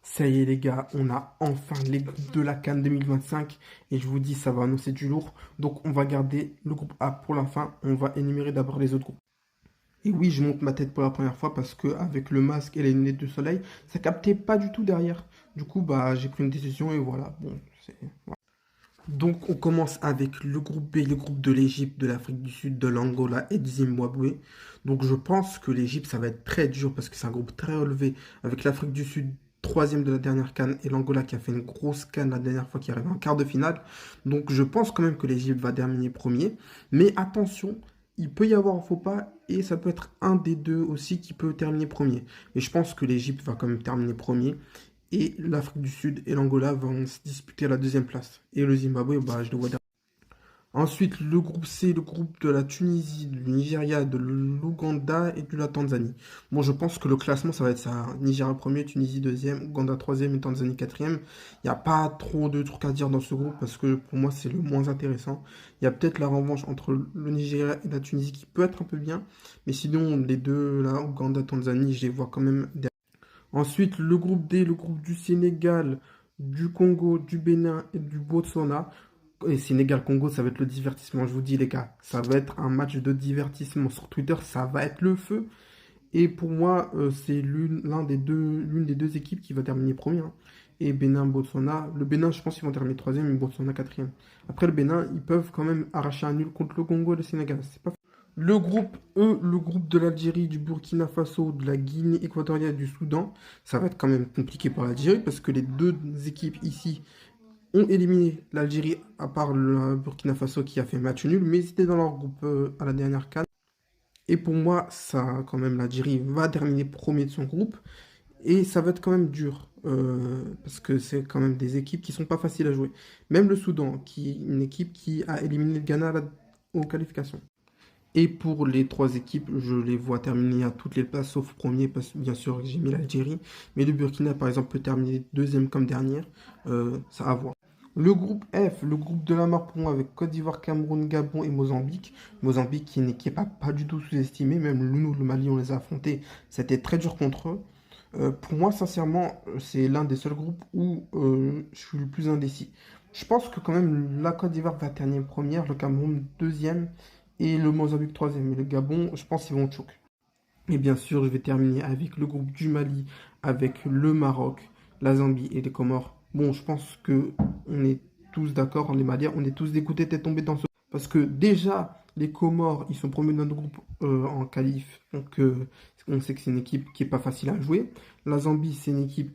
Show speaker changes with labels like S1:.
S1: Ça y est les gars, on a enfin les groupes de la CAN 2025 et je vous dis ça va annoncer du lourd. Donc on va garder le groupe A pour la fin, on va énumérer d'abord les autres groupes. Et oui, je monte ma tête pour la première fois parce que avec le masque et les lunettes de soleil, ça captait pas du tout derrière. Du coup, bah j'ai pris une décision et voilà. Voilà. Donc on commence avec le groupe B, le groupe de l'Égypte, de l'Afrique du Sud, de l'Angola et du Zimbabwe. Donc je pense que l'Égypte, ça va être très dur parce que c'est un groupe très relevé avec l'Afrique du Sud, troisième de la dernière CAN, et l'Angola qui a fait une grosse CAN la dernière fois qui arrive en quart de finale. Donc je pense quand même que l'Égypte va terminer premier. Mais attention, il peut y avoir un faux pas et ça peut être un des deux aussi qui peut terminer premier. Mais je pense que l'Égypte va quand même terminer premier. Et l'Afrique du Sud et l'Angola vont se disputer la deuxième place. Et le Zimbabwe, bah, je le vois derrière. Ensuite, le groupe C, le groupe de la Tunisie, du Nigeria, de l'Ouganda et de la Tanzanie. Bon, je pense que le classement, ça va être ça. Nigeria premier, Tunisie deuxième, Ouganda troisième et Tanzanie quatrième. Il n'y a pas trop de trucs à dire dans ce groupe parce que pour moi, c'est le moins intéressant. Il y a peut-être la revanche entre le Nigeria et la Tunisie qui peut être un peu bien. Mais sinon, les deux, là, Ouganda, Tanzanie, je les vois quand même derrière. Ensuite, le groupe D, le groupe du Sénégal, du Congo, du Bénin et du Botswana. Et Sénégal-Congo, ça va être le divertissement, je vous dis les gars. Ça va être un match de divertissement sur Twitter, ça va être le feu. Et pour moi, c'est l'une des deux équipes qui va terminer premier, hein. Et Bénin-Botswana. Le Bénin, je pense qu'ils vont terminer troisième et Botswana quatrième. Après le Bénin, ils peuvent quand même arracher un nul contre le Congo et le Sénégal. C'est pas le groupe E, le groupe de l'Algérie, du Burkina Faso, de la Guinée équatoriale, et du Soudan, ça va être quand même compliqué pour l'Algérie parce que les deux équipes ici ont éliminé l'Algérie, à part le Burkina Faso qui a fait match nul, mais ils étaient dans leur groupe à la dernière CAN. Et pour moi, ça, quand même, l'Algérie va terminer premier de son groupe. Et ça va être quand même dur, parce que c'est quand même des équipes qui sont pas faciles à jouer. Même le Soudan, qui est une équipe qui a éliminé le Ghana aux qualifications. Et pour les trois équipes, je les vois terminer à toutes les places, sauf premier, parce que bien sûr j'ai mis l'Algérie. Mais le Burkina, par exemple, peut terminer deuxième comme dernière. Ça à voir. Le groupe F, le groupe de la Marpon avec Côte d'Ivoire, Cameroun, Gabon et Mozambique. Mozambique qui est une équipe pas du tout sous-estimée, même nous, le Mali, on les a affrontés. C'était très dur contre eux. Pour moi, sincèrement, c'est l'un des seuls groupes où je suis le plus indécis. Je pense que quand même la Côte d'Ivoire va terminer première, le Cameroun deuxième et le Mozambique troisième. Et le Gabon, je pense qu'ils vont choquer. Et bien sûr, je vais terminer avec le groupe du Mali, avec le Maroc, la Zambie et les Comores. Bon, je pense que on est tous d'accord, les Maliens, on est tous dégoûtés d'être tombés dans ce... Parce que déjà, les Comores, ils sont premiers de notre groupe en qualif. Donc, on sait que c'est une équipe qui est pas facile à jouer. La Zambie, c'est une équipe